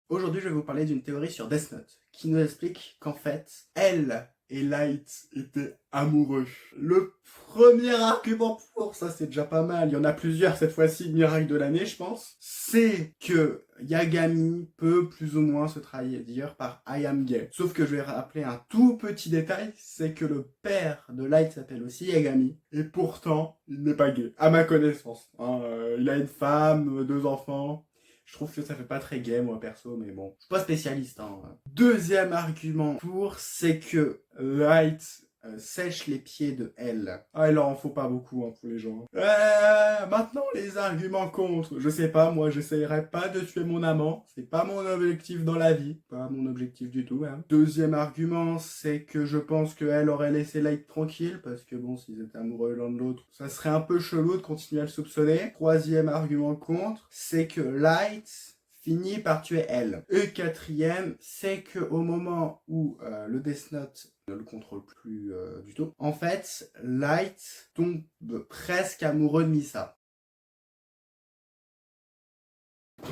Aujourd'hui, je vais vous parler d'une théorie sur Death Note qui nous explique qu'en fait, elle et Light étaient amoureux. Le premier argument pour, ça c'est déjà pas mal, il y en a plusieurs cette fois-ci, miracle de l'année je pense, c'est que Yagami peut plus ou moins se trahir par I am gay. Sauf que je vais rappeler un tout petit détail, c'est que le père de Light s'appelle aussi Yagami, et pourtant, il n'est pas gay, à ma connaissance. Il a une femme, deux enfants. Je trouve que ça fait pas très gay, moi, perso, mais bon. Je suis pas spécialiste, hein. Deuxième argument pour, c'est que Light sèche les pieds de elle. Ah, il en faut pas beaucoup, hein, pour les gens. Maintenant, les arguments contre. Je sais pas, moi, j'essayerai pas de tuer mon amant. C'est pas mon objectif dans la vie. Pas mon objectif du tout, hein. Deuxième argument, c'est que je pense qu'elle aurait laissé Light tranquille, parce que bon, s'ils étaient amoureux l'un de l'autre, ça serait un peu chelou de continuer à le soupçonner. Troisième argument contre, c'est que Light finit par tuer elle. Et quatrième, c'est que au moment où le Death Note ne le contrôle plus du tout, en fait, Light tombe presque amoureux de Misa.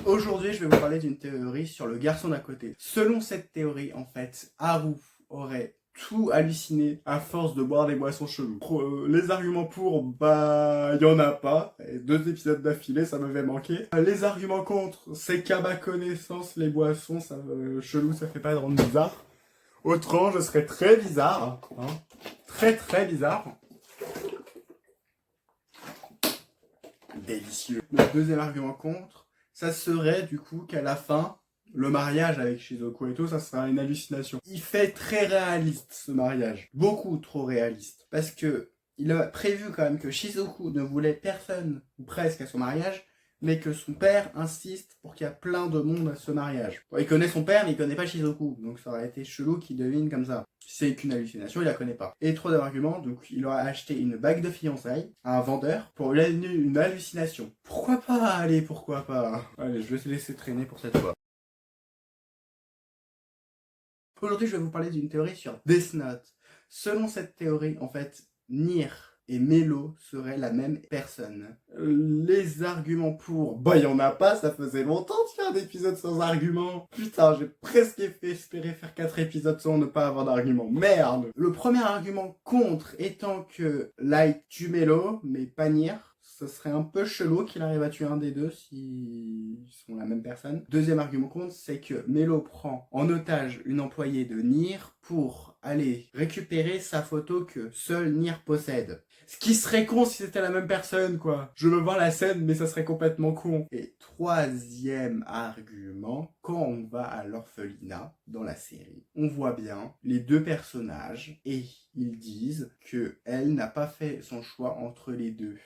Aujourd'hui, je vais vous parler d'une théorie sur le garçon d'à côté. Selon cette théorie, en fait, Haru aurait tout halluciné à force de boire des boissons cheloues. Les arguments pour, bah, y en a pas. Et 2 épisodes d'affilée, ça m'avait manqué. Les arguments contre, c'est qu'à ma connaissance, les boissons chelou, ça fait pas de rendre bizarre. Autrement, je serais très bizarre. Hein. Très très bizarre. Délicieux. Le deuxième argument contre, ça serait du coup qu'à la fin, le mariage avec Shizuko et tout, ça sera une hallucination. Il fait très réaliste ce mariage. Beaucoup trop réaliste. Parce que il a prévu quand même que Shizuko ne voulait personne, ou presque, à son mariage, mais que son père insiste pour qu'il y ait plein de monde à ce mariage. Bon, il connaît son père, mais il connaît pas Shizuko, donc ça aurait été chelou qu'il devine comme ça. C'est qu'une hallucination, il la connaît pas. Et trop d'arguments, donc il aurait acheté une bague de fiançailles à un vendeur pour lui donner une hallucination. Pourquoi pas? Allez, pourquoi pas? Allez, je vais te laisser traîner pour cette fois. Aujourd'hui, je vais vous parler d'une théorie sur Death Note. Selon cette théorie, en fait, Nier et Melo seraient la même personne. Les arguments pour, bah y en a pas, ça faisait longtemps de faire d'épisodes sans arguments. Putain, j'ai presque espéré faire 4 épisodes sans ne pas avoir d'arguments. Merde. Le premier argument contre étant que Light tue Melo, mais pas Nier. Ce serait un peu chelou qu'il arrive à tuer un des deux s'ils sont la même personne. Deuxième argument contre, c'est que Melo prend en otage une employée de Nier pour aller récupérer sa photo que seul Nier possède. Ce qui serait con si c'était la même personne, quoi. Je veux voir la scène, mais ça serait complètement con. Et troisième argument, quand on va à l'orphelinat dans la série, on voit bien les deux personnages et ils disent que elle n'a pas fait son choix entre les deux.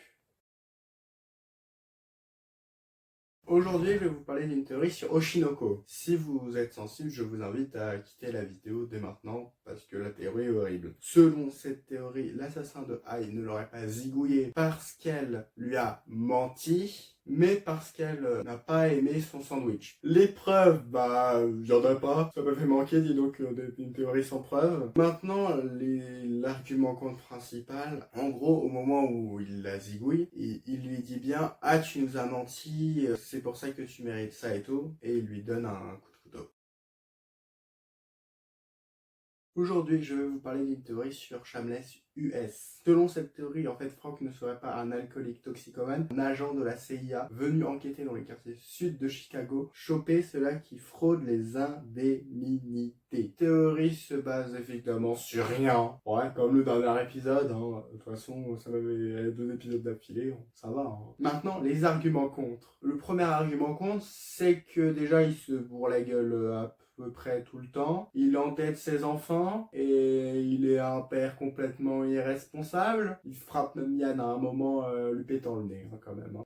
Aujourd'hui, je vais vous parler d'une théorie sur Oshinoko. Si vous êtes sensible, je vous invite à quitter la vidéo dès maintenant parce que la théorie est horrible. Selon cette théorie, l'assassin de Ai ne l'aurait pas zigouillé parce qu'elle lui a menti, mais parce qu'elle n'a pas aimé son sandwich. Les preuves, bah, y en a pas. Ça m'a fait manquer, dis donc, une théorie sans preuve. Maintenant, l'argument contre principal, en gros, au moment où il la zigouille, il lui dit bien « Ah, tu nous as menti, c'est pour ça que tu mérites ça et tout », et il lui donne un coup de couteau. Aujourd'hui, je vais vous parler d'une théorie sur Shameless US. Selon cette théorie, en fait, Frank ne serait pas un alcoolique toxicomane, un agent de la CIA venu enquêter dans les quartiers sud de Chicago, choper ceux-là qui fraudent les indemnités. Théorie se base évidemment sur rien. Ouais, comme le dernier épisode, hein. De toute façon, ça m'avait 2 épisodes d'affilée, ça va. Hein. Maintenant, les arguments contre. Le premier argument contre, c'est que déjà, il se bourre la gueule à peu près tout le temps. Il entête ses enfants et il est un père complètement irresponsable. Il frappe même Yann à un moment lui pétant le nez hein, quand même. Hein.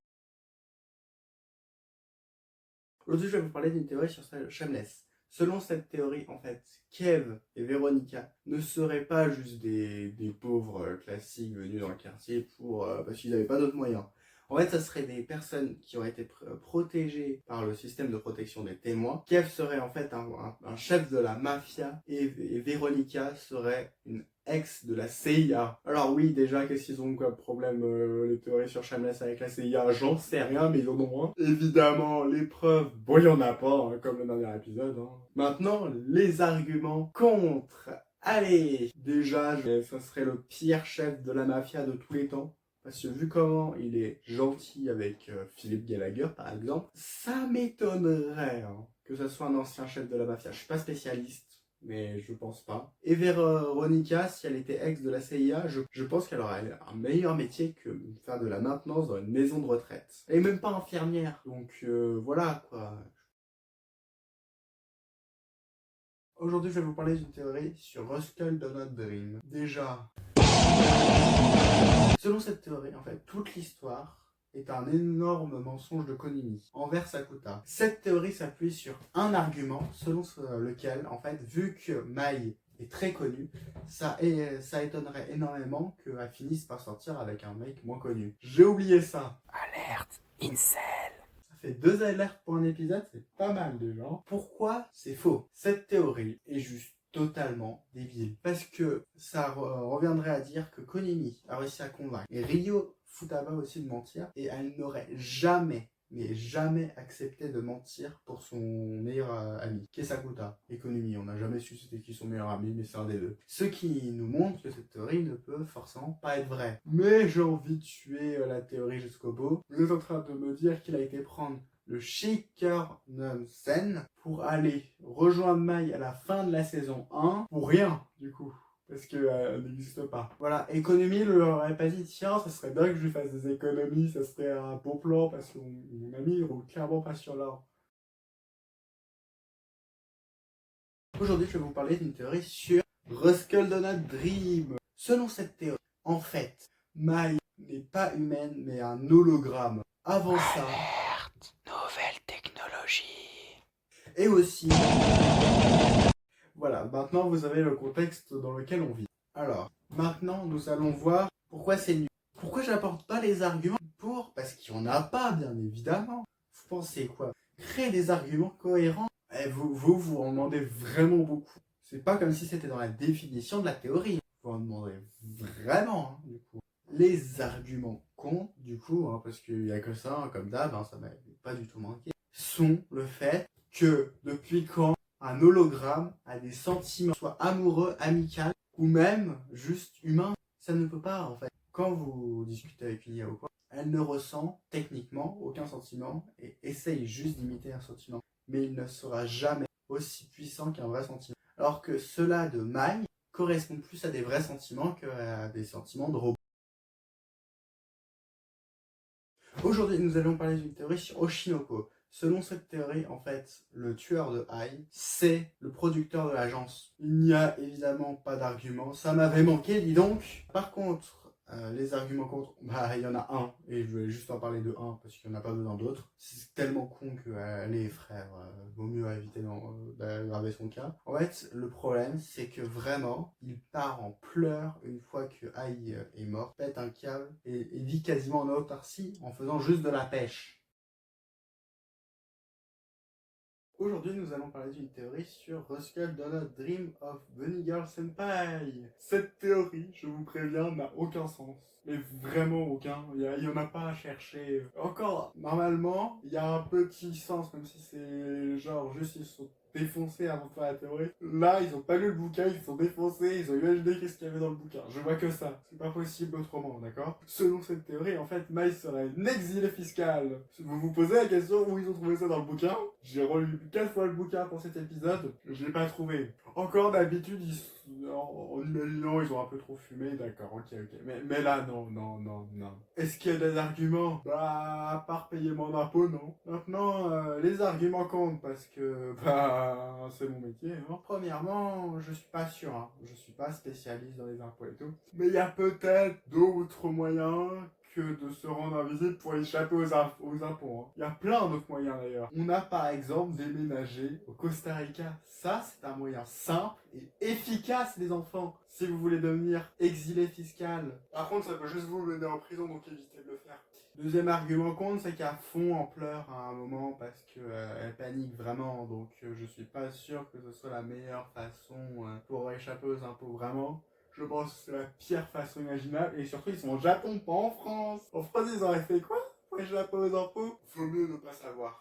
Aujourd'hui, je vais vous parler d'une théorie sur Shameless. Selon cette théorie, en fait, Kev et Veronica ne seraient pas juste des pauvres classiques venus dans le quartier parce qu'ils n'avaient pas d'autres moyens. En fait, ça serait des personnes qui auraient été protégées par le système de protection des témoins. Kev serait en fait un chef de la mafia et Veronica serait une ex de la CIA. Alors oui, déjà, qu'est-ce qu'ils ont comme problème, les théories sur Shameless avec la CIA? J'en sais rien, mais ils en ont un. Évidemment, les preuves, bon, il y en a pas, hein, comme le dernier épisode. Hein. Maintenant, les arguments contre. Allez, déjà, ça serait le pire chef de la mafia de tous les temps. Parce que vu comment il est gentil avec Philippe Gallagher, par exemple, ça m'étonnerait hein, que ça soit un ancien chef de la mafia. Je suis pas spécialiste, mais je pense pas. Et Veronica, si elle était ex de la CIA, je pense qu'elle aurait un meilleur métier que faire de la maintenance dans une maison de retraite. Elle est même pas infirmière, donc voilà quoi. Aujourd'hui, je vais vous parler d'une théorie sur Ruskell Donut Dream. Déjà, selon cette théorie, en fait, toute l'histoire est un énorme mensonge de Konami envers Sakuta. Cette théorie s'appuie sur un argument selon lequel, en fait, vu que Mai est très connue, ça étonnerait énormément qu'elle finisse par sortir avec un mec moins connu. J'ai oublié ça. Alerte incel. Ça fait 2 alertes pour un épisode, c'est pas mal déjà. Pourquoi c'est faux? Cette théorie est juste totalement débile. Parce que ça reviendrait à dire que Konami a réussi à convaincre et Ryo Futaba aussi de mentir et elle n'aurait jamais, mais jamais accepté de mentir pour son meilleur ami, qui est Sakuta. Et Konami, on n'a jamais su c'était qui son meilleur ami, mais c'est un des deux. Ce qui nous montre que cette théorie ne peut forcément pas être vraie. Mais j'ai envie de tuer la théorie jusqu'au bout. Vous êtes en train de me dire qu'il a été prendre le Shikanosen pour aller rejoindre Mai à la fin de la saison 1 pour rien du coup parce qu'elle n'existe pas. Voilà, Economy ne leur aurait pas dit tiens ça serait bien que je lui fasse des économies, ça serait un bon plan parce que mon ami il roule clairement pas sur l'or. Aujourd'hui je vais vous parler d'une théorie sur Ruskell Donut Dream. Selon cette théorie, en fait, Mai n'est pas humaine mais un hologramme. Avant ça... Nouvelle technologie. Et aussi, voilà, maintenant vous avez le contexte dans lequel on vit. Alors, maintenant nous allons voir pourquoi c'est nul. Pourquoi j'apporte pas les arguments pour? Parce qu'il n'y en a pas, bien évidemment. Vous pensez quoi? Créer des arguments cohérents. Et vous en demandez vraiment beaucoup. C'est pas comme si c'était dans la définition de la théorie. Vous en demandez vraiment, hein, du coup. Les arguments comptent, du coup, hein, parce qu'il n'y a que ça, hein, comme d'hab, hein, ça m'a pas du tout manqué, sont le fait que depuis quand un hologramme a des sentiments, soit amoureux, amical, ou même juste humain, ça ne peut pas en fait. Quand vous discutez avec une IA ou quoi, elle ne ressent techniquement aucun sentiment et essaye juste d'imiter un sentiment. Mais il ne sera jamais aussi puissant qu'un vrai sentiment. Alors que cela de Mai correspond plus à des vrais sentiments qu'à des sentiments de robot. Aujourd'hui, nous allons parler d'une théorie sur Oshinoko. Selon cette théorie, en fait, le tueur de Ai, c'est le producteur de l'agence. Il n'y a évidemment pas d'argument. Ça m'avait manqué, dis donc. Par contre, les arguments contre, bah, il y en a un. Et je vais juste en parler de un, parce qu'il n'y en a pas besoin d'autres. C'est tellement con que, les frères, vaut mieux éviter d'aggraver son cas. En fait, le problème, c'est que vraiment, il part en pleurs une fois que Ai est mort, pète un câble et vit quasiment en autarcie en faisant juste de la pêche. Aujourd'hui, nous allons parler d'une théorie sur Ruskell Donut Dream of Bunny Girl Senpai. Cette théorie, je vous préviens, n'a aucun sens. Mais vraiment aucun. Il n'y en a pas à chercher. Encore, normalement, il y a un petit sens, même si c'est genre juste ils sont défoncés avant de faire la théorie. Là, ils ont pas lu le bouquin, ils sont défoncés, ils ont imaginé qu'est-ce qu'il y avait dans le bouquin. Je vois que ça. C'est pas possible autrement, d'accord? Selon cette théorie, en fait, Mai serait une exilée fiscale. Vous vous posez la question où ils ont trouvé ça dans le bouquin? J'ai relu 4 fois le bouquin pour cet épisode, je l'ai pas trouvé. Encore d'habitude, en imaginant, ils ont un peu trop fumé, d'accord, ok. Mais là, non. Est-ce qu'il y a des arguments? Bah, à part payer mon impôt, non. Maintenant, les arguments comptent parce que, bah, c'est mon métier. Hein. Premièrement, je suis pas sûr, hein. Je suis pas spécialiste dans les impôts et tout. Mais il y a peut-être d'autres moyens que de se rendre invisible pour échapper aux impôts. Hein. Il y a plein d'autres moyens d'ailleurs. On a par exemple déménagé au Costa Rica. Ça, c'est un moyen simple et efficace, les enfants, si vous voulez devenir exilé fiscal. Par contre, ça peut juste vous mener en prison, donc évitez de le faire. Deuxième argument contre, c'est qu'elle fond en pleurs à un moment parce que elle panique vraiment, donc je suis pas sûr que ce soit la meilleure façon pour échapper aux impôts, vraiment. Je pense que c'est la pire façon imaginable, et surtout ils sont au Japon, pas en France. En France ils auraient fait quoi pour échapper aux impôts? Faut mieux ne pas savoir.